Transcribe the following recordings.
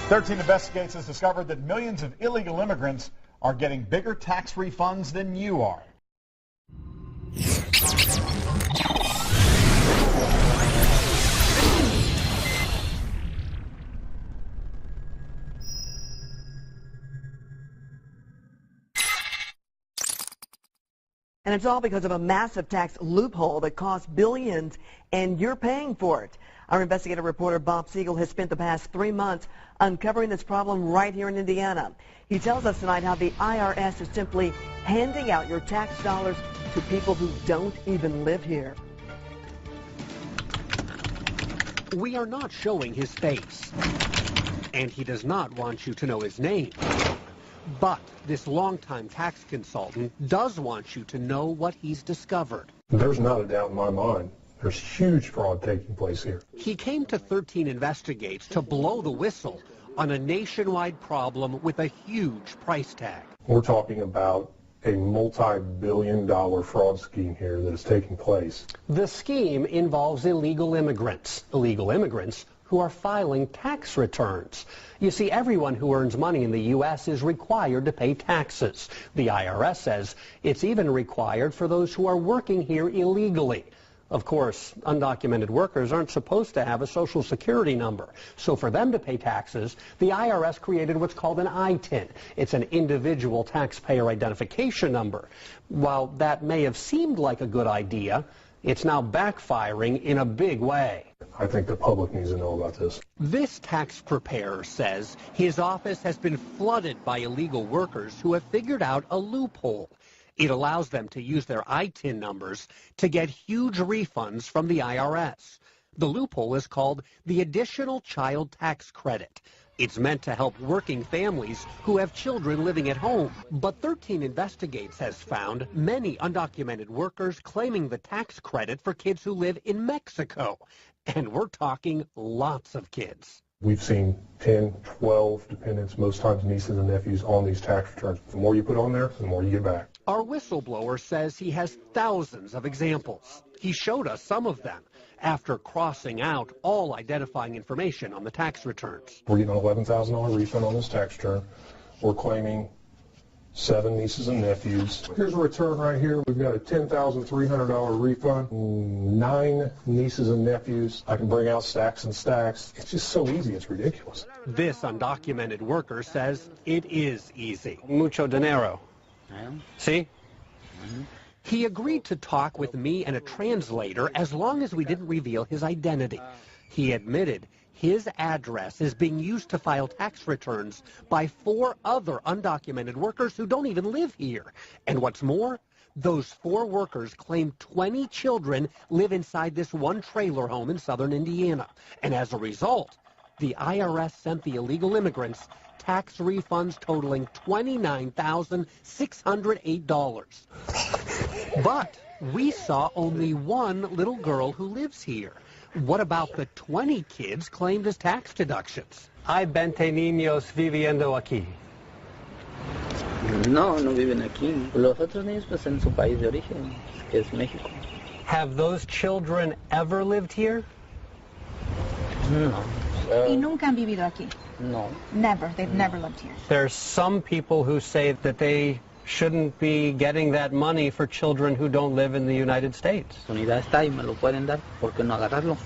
13 Investigates has discovered that millions of illegal immigrants are getting bigger tax refunds than you are. And it's all because of a massive tax loophole that costs billions, and you're paying for it. Our investigative reporter Bob Siegel has spent the past 3 months uncovering this problem right here in Indiana. He tells us tonight how the IRS is simply handing out your tax dollars to people who don't even live here. We are not showing his face, and he does not want you to know his name. But this longtime tax consultant does want you to know what he's discovered. There's not a doubt in my mind. There's huge fraud taking place here. He came to 13 Investigates to blow the whistle on a nationwide problem with a huge price tag. We're talking about a multi-billion-dollar fraud scheme here that is taking place. The scheme involves illegal immigrants who are filing tax returns. You see, everyone who earns money in the U.S. is required to pay taxes. The IRS says it's even required for those who are working here illegally. Of course, undocumented workers aren't supposed to have a Social Security number. So for them to pay taxes, the IRS created what's called an ITIN. It's an individual taxpayer identification number. While that may have seemed like a good idea, it's now backfiring in a big way. I think the public needs to know about this. This tax preparer says his office has been flooded by illegal workers who have figured out a loophole. It allows them to use their ITIN numbers to get huge refunds from the IRS. The loophole is called the Additional Child Tax Credit. It's meant to help working families who have children living at home. But 13 Investigates has found many undocumented workers claiming the tax credit for kids who live in Mexico. And we're talking lots of kids. We've seen 10, 12 dependents, most times nieces and nephews, on these tax returns. The more you put on there, the more you get back. Our whistleblower says he has thousands of examples. He showed us some of them after crossing out all identifying information on the tax returns. We're getting an $11,000 refund on this tax return. We're claiming 7 nieces and nephews. Here's a return right here. We've got a $10,300 refund. 9 nieces and nephews. I can bring out stacks and stacks. It's just so easy, it's ridiculous. This undocumented worker says it is easy. Mucho dinero. See? He agreed to talk with me and a translator as long as we didn't reveal his identity. He admitted his address is being used to file tax returns by 4 other undocumented workers who don't even live here. And what's more, those 4 workers claim 20 children live inside this one trailer home in southern Indiana. And as a result, the IRS sent the illegal immigrants tax refunds totaling $29,608. But we saw only 1 little girl who lives here. What about the 20 kids claimed as tax deductions? Hay 20 niños viviendo aquí. No viven aquí. Los otros niños pues en su país de origen, que es México. Have those children ever lived here? No. ¿Y nunca han vivido aquí? No. Never. They've never lived here. There's some people who say that they shouldn't be getting that money for children who don't live in the United States. Unidad está y me lo pueden dar, ¿por qué no agarrarlo?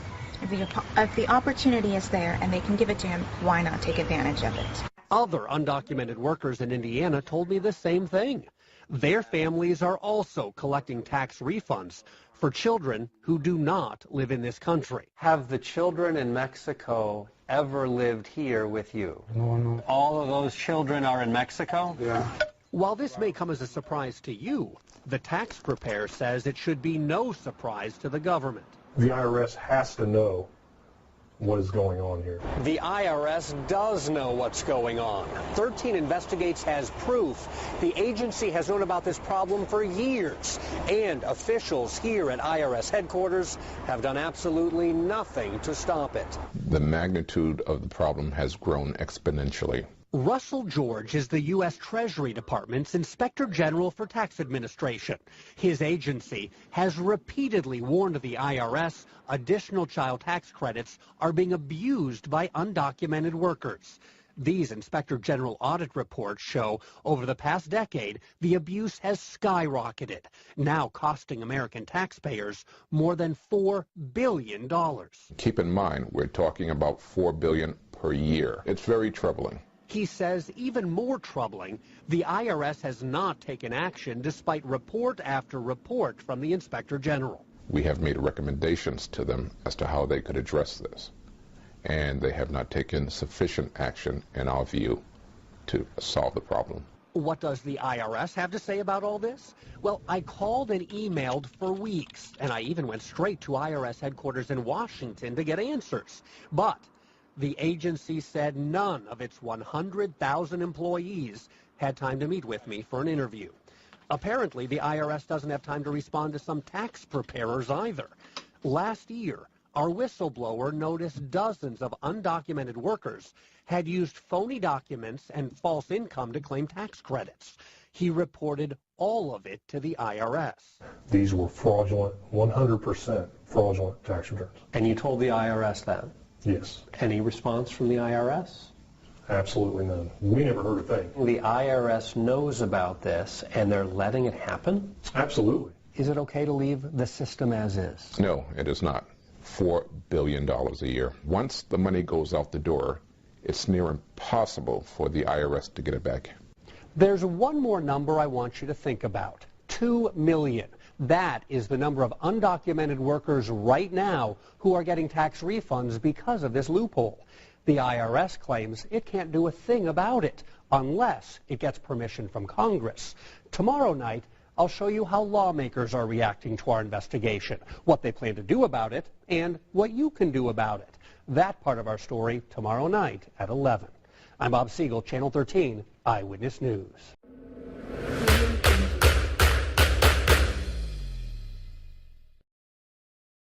If the opportunity is there and they can give it to him, why not take advantage of it? Other undocumented workers in Indiana told me the same thing. Their families are also collecting tax refunds for children who do not live in this country. Have the children in Mexico ever lived here with you? No. All of those children are in Mexico? Yeah. While this may come as a surprise to you, the tax preparer says it should be no surprise to the government. The IRS has to know what is going on here. The IRS does know what's going on. 13 Investigates has proof. The agency has known about this problem for years, and officials here at IRS headquarters have done absolutely nothing to stop it. The magnitude of the problem has grown exponentially. Russell George is the U.S. Treasury Department's Inspector General for Tax Administration. His agency has repeatedly warned the IRS additional child tax credits are being abused by undocumented workers. These Inspector General audit reports show over the past decade, the abuse has skyrocketed, now costing American taxpayers more than $4 billion. Keep in mind, we're talking about $4 billion per year. It's very troubling. He says even more troubling, the IRS has not taken action despite report after report from the Inspector General. We have made recommendations to them as to how they could address this, and they have not taken sufficient action, in our view, to solve the problem. What does the IRS have to say about all this? Well, I called and emailed for weeks, and I even went straight to IRS headquarters in Washington to get answers. But the agency said none of its 100,000 employees had time to meet with me for an interview. Apparently, the IRS doesn't have time to respond to some tax preparers either. Last year, our whistleblower noticed dozens of undocumented workers had used phony documents and false income to claim tax credits. He reported all of it to the IRS. These were fraudulent, 100% fraudulent tax returns. And you told the IRS that? Yes. Any response from the IRS? Absolutely none. We never heard a thing. The IRS knows about this and they're letting it happen? Absolutely. Is it okay to leave the system as is? No, it is not. $4 billion a year. Once the money goes out the door, it's near impossible for the IRS to get it back. There's one more number I want you to think about. 2 million. That is the number of undocumented workers right now who are getting tax refunds because of this loophole. The IRS claims it can't do a thing about it unless it gets permission from Congress. Tomorrow night, I'll show you how lawmakers are reacting to our investigation, what they plan to do about it, and what you can do about it. That part of our story tomorrow night at 11. I'm Bob Siegel, Channel 13 Eyewitness News.